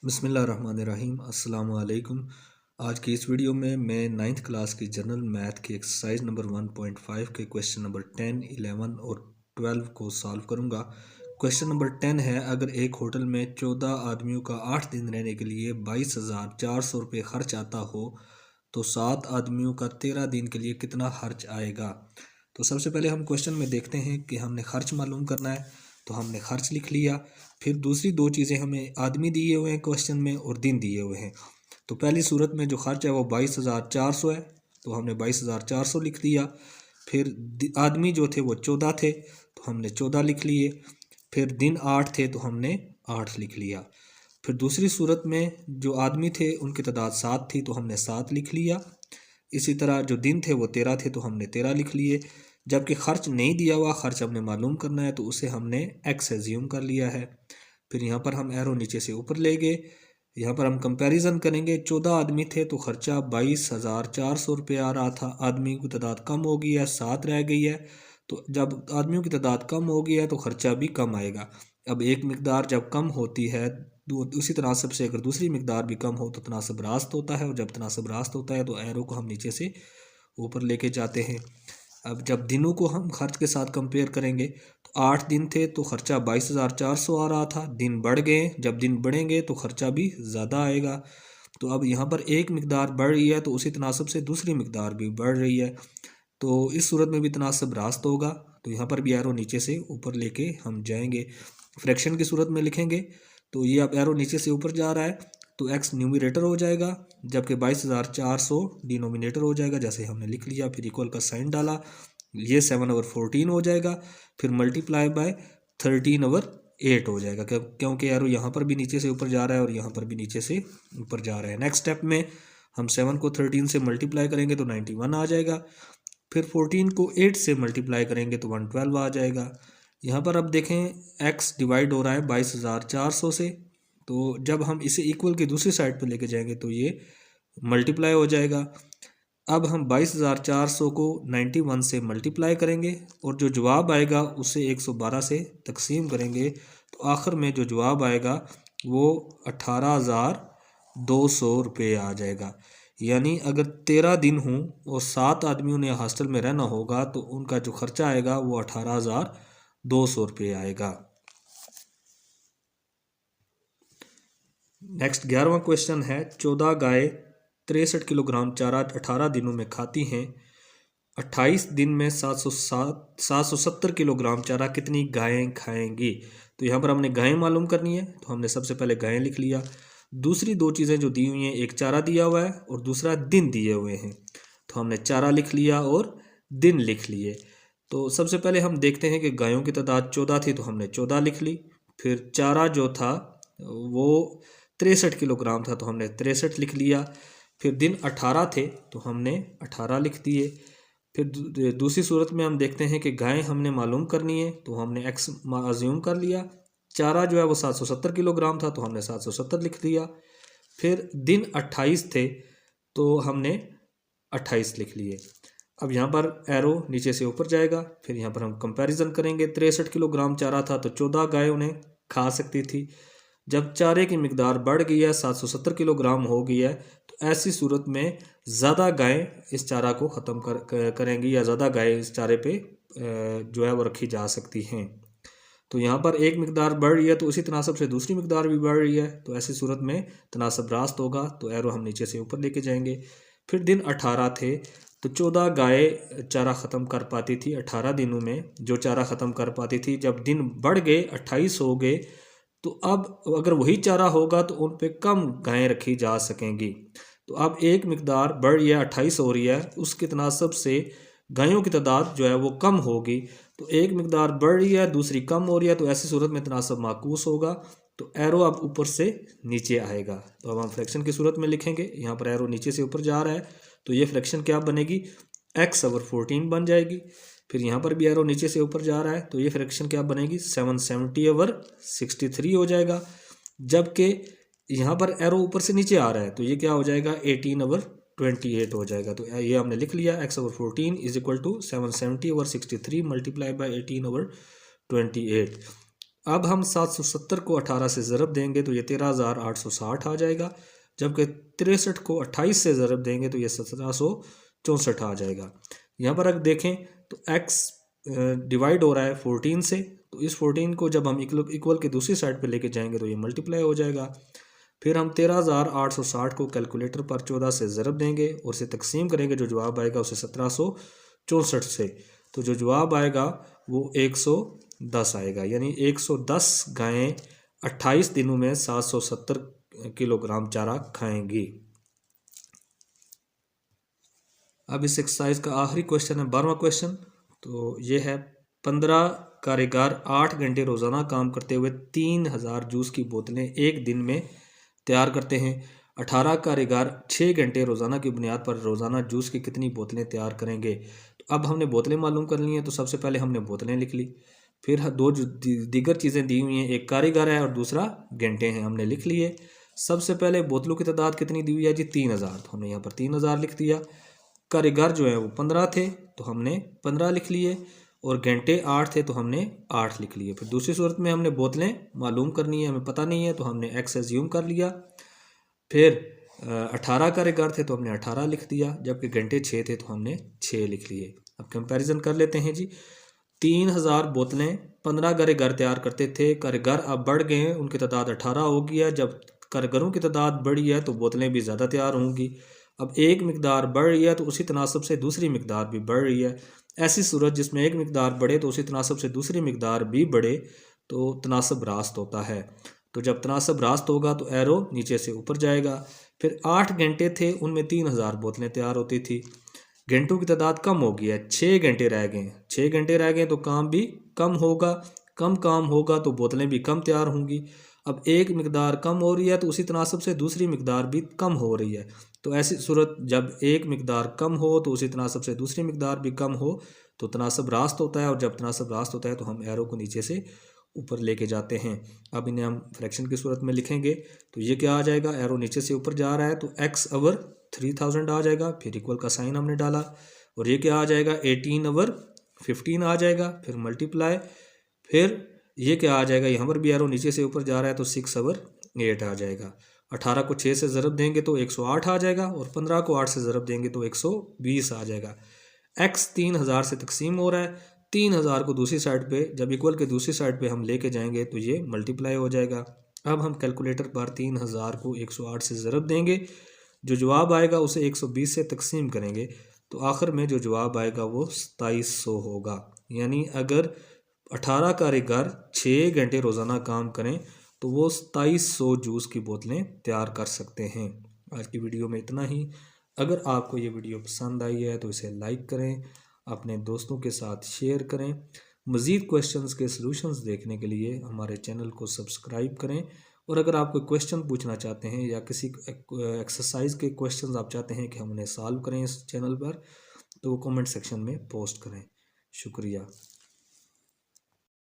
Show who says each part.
Speaker 1: बिस्मिल्लाहिर्रहमानिर्रहीम अस्सलाम वालेकुम। आज की इस वीडियो में मैं नाइन्थ क्लास की जनरल मैथ की एक्सरसाइज नंबर 1.5 के क्वेश्चन नंबर 10, 11 और 12 को सॉल्व करूंगा। क्वेश्चन नंबर 10 है, अगर एक होटल में 14 आदमियों का 8 दिन रहने के लिए 22,400 रुपये खर्च आता हो तो 7 आदमियों का 13 दिन के लिए कितना खर्च आएगा। तो सबसे पहले हम क्वेश्चन में देखते हैं कि हमने खर्च मालूम करना है, तो हमने खर्च लिख लिया। फिर दूसरी दो चीज़ें हमें आदमी दिए हुए हैं क्वेश्चन में और दिन दिए हुए हैं। तो पहली सूरत में जो खर्च है वो 22,400 है, तो हमने 22,400 लिख दिया। फिर आदमी जो थे वो 14 थे, तो हमने 14 लिख लिए। फिर दिन 8 थे, तो हमने 8 लिख लिया। फिर दूसरी सूरत में जो आदमी थे उनकी तादाद 7 थी, तो हमने 7 लिख लिया। इसी तरह जो दिन थे वो 13 थे, तो हमने 13 लिख लिए। जबकि खर्च नहीं दिया हुआ, खर्च हमने मालूम करना है, तो उसे हमने एक्स एज्यूम कर लिया है। फिर यहाँ पर हम एरो नीचे से ऊपर ले गए। यहाँ पर हम कंपैरिजन करेंगे। 14 आदमी थे तो खर्चा 22,400 रुपये आ रहा था। आदमियों की तादाद कम हो गई है, 7 रह गई है। तो जब आदमियों की तादाद कम हो गई है तो खर्चा भी कम आएगा। अब एक मिकदार जब कम होती है तो उसी तनासब से अगर दूसरी मिकदार भी कम हो तो तनासब रास्त होता है, और जब तनासब रास्त होता है तो एरो को हम नीचे से ऊपर लेके जाते हैं। अब जब दिनों को हम खर्च के साथ कंपेयर करेंगे तो 8 दिन थे तो खर्चा 22,400 आ रहा था। दिन बढ़ गए, जब दिन बढ़ेंगे तो खर्चा भी ज़्यादा आएगा। तो अब यहाँ पर एक मिकदार बढ़ रही है तो उसी तनासब से दूसरी मिकदार भी बढ़ रही है, तो इस सूरत में भी तनासब रास्त होगा। तो यहाँ पर भी एरो नीचे से ऊपर लेके हम जाएंगे। फ्रैक्शन की सूरत में लिखेंगे तो ये अब एरो नीचे से ऊपर जा रहा है, तो एक्स न्यूमिनेटर हो जाएगा, जबकि 22,400 डिनोमिनेटर हो जाएगा। जैसे हमने लिख लिया, फिर इक्वल का साइन डाला, ये 7/14 हो जाएगा। फिर मल्टीप्लाई बाय 13/8 हो जाएगा, क्योंकि एरो यहाँ पर भी नीचे से ऊपर जा रहा है और यहाँ पर भी नीचे से ऊपर जा रहा है। नेक्स्ट स्टेप में हम 7 को 13 से मल्टीप्लाई करेंगे तो 91 आ जाएगा। फिर 14 को 8 से मल्टीप्लाई करेंगे तो 112 आ जाएगा। यहाँ पर अब देखें एक्स डिवाइड हो रहा है 22,400 से, तो जब हम इसे इक्वल की दूसरी साइड पर लेके जाएंगे तो ये मल्टीप्लाई हो जाएगा। अब हम 22,400 को 91 से मल्टीप्लाई करेंगे और जो जवाब आएगा उसे 112 से तकसीम करेंगे, तो आखिर में जो जवाब आएगा वो 18,200 रुपये आ जाएगा। यानी अगर 13 दिन हों और 7 आदमियों ने हॉस्टल में रहना होगा तो उनका जो खर्चा आएगा वो 18,200 रुपये आएगा। नेक्स्ट 11वां क्वेश्चन है, 14 गाय 63 किलोग्राम चारा 18 दिनों में खाती हैं। 28 दिन में 770 किलोग्राम चारा कितनी गायें खाएंगी। तो यहाँ पर हमने गायें मालूम करनी है, तो हमने सबसे पहले गायें लिख लिया। दूसरी दो चीज़ें जो दी हुई हैं, एक चारा दिया हुआ है और दूसरा दिन दिए हुए हैं, तो हमने चारा लिख लिया और दिन लिख लिए। तो सबसे पहले हम देखते हैं कि गायों की तादाद 14 थी, तो हमने 14 लिख ली। फिर चारा जो था वो 63 किलोग्राम था, तो हमने 63 लिख लिया। फिर दिन 18 थे तो हमने 18 लिख दिए। फिर दूसरी सूरत में हम देखते हैं कि गायें हमने मालूम करनी है, तो हमने एक्स अज्यूम कर लिया। चारा जो है वो 770 किलोग्राम था, तो हमने 770 लिख दिया। फिर दिन 28 थे तो हमने 28 लिख लिए। अब यहाँ पर एरो नीचे से ऊपर जाएगा। फिर यहाँ पर हम कंपैरिजन करेंगे। 63 किलोग्राम चारा था तो 14 गाय उन्हें खा सकती थी। जब चारे की मिकदार बढ़ गई है, 770 किलोग्राम हो गई है, तो ऐसी सूरत में ज़्यादा गायें इस चारा को ख़त्म करेंगी, या ज़्यादा गायें इस चारे पे जो है वो रखी जा सकती हैं। तो यहाँ पर एक मिकदार बढ़ रही है तो उसी तनासब से दूसरी मिकदार भी बढ़ रही है, तो ऐसी सूरत में तनासब रास्त होगा। तो एरो हम नीचे से ऊपर लेके जाएंगे। फिर दिन 18 थे तो 14 गाय चारा ख़त्म कर पाती थी 18 दिनों में, जो चारा ख़त्म कर पाती थी। जब दिन बढ़ गए, 28 हो गए, तो अब अगर वही चारा होगा तो उन पे कम गायें रखी जा सकेंगी। तो अब एक मिकदार बढ़ रही है, 28 हो रही है, उसके तनासब से गायों की तादाद जो है वो कम होगी। तो एक मिकदार बढ़ रही है, दूसरी कम हो रही है, तो ऐसी सूरत में तनासब माकूस होगा। तो एरो अब ऊपर से नीचे आएगा। तो अब हम फ्रैक्शन की सूरत में लिखेंगे। यहाँ पर एरो नीचे से ऊपर जा रहा है, तो ये फ्रैक्शन क्या बनेगी, x/14 बन जाएगी। फिर यहाँ पर भी एरो नीचे से ऊपर जा रहा है, तो ये फ्रैक्शन क्या बनेगी, 770/63 हो जाएगा। जबकि यहाँ पर एरो ऊपर से नीचे आ रहा है, तो ये क्या हो जाएगा, 18/28 हो जाएगा। तो ये हमने लिख लिया, x/14 = 770/63 मल्टीप्लाई बाई 18/28। अब हम 770 को 18 से ज़रब देंगे तो ये 13,860 आ जाएगा, जबकि 63 को 28 से ज़रब देंगे तो ये 1764 आ जाएगा। यहाँ पर अगर देखें तो x डिवाइड हो रहा है 14 से, तो इस 14 को जब हम इक्वल के दूसरी साइड पे लेके जाएंगे तो ये मल्टीप्लाई हो जाएगा। फिर हम 13,860 को कैलकुलेटर पर 14 से ज़रब देंगे और उसे तकसीम करेंगे, जो जवाब आएगा उसे 1764 से, तो जो जवाब आएगा वो 110 आएगा। यानी 110 गायें 28 दिनों में 770 किलोग्राम चारा खाएंगी। अब इस एक्सरसाइज का आखिरी क्वेश्चन है 12वां क्वेश्चन। तो ये है 15 कारीगर 8 घंटे रोज़ाना काम करते हुए 3000 जूस की बोतलें एक दिन में तैयार करते हैं। 18 कारीगर 6 घंटे रोज़ाना की बुनियाद पर रोज़ाना जूस की कितनी बोतलें तैयार करेंगे। तो अब हमने बोतलें मालूम कर ली हैं, तो सबसे पहले हमने बोतलें लिख ली। फिर दो जो दीगर चीज़ें दी हुई हैं, एक कारीगर है और दूसरा घंटे हैं, हमने लिख लिए। सबसे पहले बोतलों की तादाद कितनी दी हुई है जी 3000, तो हमने यहाँ पर 3000 लिख दिया। कारीगर जो है वो 15 थे तो हमने 15 लिख लिए, और घंटे 8 थे तो हमने 8 लिख लिए। फिर दूसरी सूरत में हमने बोतलें मालूम करनी है, हमें पता नहीं है, तो हमने एक्स एज्यूम कर लिया। फिर 18 कारीगर थे तो हमने 18 लिख दिया, जबकि घंटे 6 थे तो हमने 6 लिख लिए। अब कंपैरिजन कर लेते हैं जी। 3000 बोतलें 15 कारीगर तैयार करते थे, कारीगर अब बढ़ गए हैं, उनकी तादाद 18 हो गई है। जब कारीगरों की तादाद बढ़ी है तो बोतलें भी ज़्यादा तैयार होंगी। अब एक मिकदार बढ़ रही है तो उसी तनासब से दूसरी मिकदार भी बढ़ रही है। ऐसी सूरत जिसमें एक मिकदार बढ़े तो उसी तनासब से दूसरी मिकदार भी बढ़े तो तनासब रास्त होता है। तो जब तनासब रास्त होगा तो एरो नीचे से ऊपर जाएगा। फिर 8 घंटे थे, उनमें 3000 बोतलें तैयार होती थी। घंटों की तादाद कम हो गई है, 6 घंटे रह गए। 6 घंटे रह गए तो काम भी कम होगा, कम काम होगा तो बोतलें भी कम तैयार होंगी। अब एक मिकदार कम हो रही है तो उसी तनासब से दूसरी मिकदार भी कम हो रही है। तो ऐसी सूरत जब एक मिकदार कम हो तो उसी तनासब से दूसरी मिकदार भी कम हो तो तनासब रास्त होता है, और जब तनासब रास्त होता है तो हम एरो को नीचे से ऊपर लेके जाते हैं। अब इन्हें हम फ्रैक्शन की सूरत में लिखेंगे तो ये क्या आ जाएगा, एरो नीचे से ऊपर जा रहा है तो एक्स आवर 3000 आ जाएगा, फिर इक्वल का साइन हमने डाला, और ये क्या आ जाएगा 18 आवर 15 आ जाएगा, फिर मल्टीप्लाई, फिर ये क्या आ जाएगा, यहाँ पर भी एरो नीचे से ऊपर जा रहा है तो 6 आवर 8 आ जाएगा। 18 को 6 से ज़रब देंगे तो 108 आ जाएगा, और 15 को 8 से ज़रब देंगे तो 120 आ जाएगा। एक्स 3000 से तकसीम हो रहा है, 3000 को दूसरी साइड पे जब इक्वल के दूसरी साइड पे हम लेके जाएंगे तो ये मल्टीप्लाई हो जाएगा। अब हम कैलकुलेटर पर 3000 को 108 से ज़रब देंगे, जो जवाब आएगा उसे 120 से तकसीम करेंगे तो आखिर में जो जवाब आएगा वो 2700 होगा। यानी अगर 18 कारीगर 6 घंटे रोज़ाना काम करें तो वो 2700 जूस की बोतलें तैयार कर सकते हैं। आज की वीडियो में इतना ही। अगर आपको ये वीडियो पसंद आई है तो इसे लाइक करें, अपने दोस्तों के साथ शेयर करें। मज़ीद क्वेश्चंस के सलूशंस देखने के लिए हमारे चैनल को सब्सक्राइब करें, और अगर आप कोई क्वेश्चन पूछना चाहते हैं या किसी एक्सरसाइज के क्वेश्चंस आप चाहते हैं कि हम उन्हें सॉल्व करें इस चैनल पर, तो वो कमेंट सेक्शन में पोस्ट करें। शुक्रिया।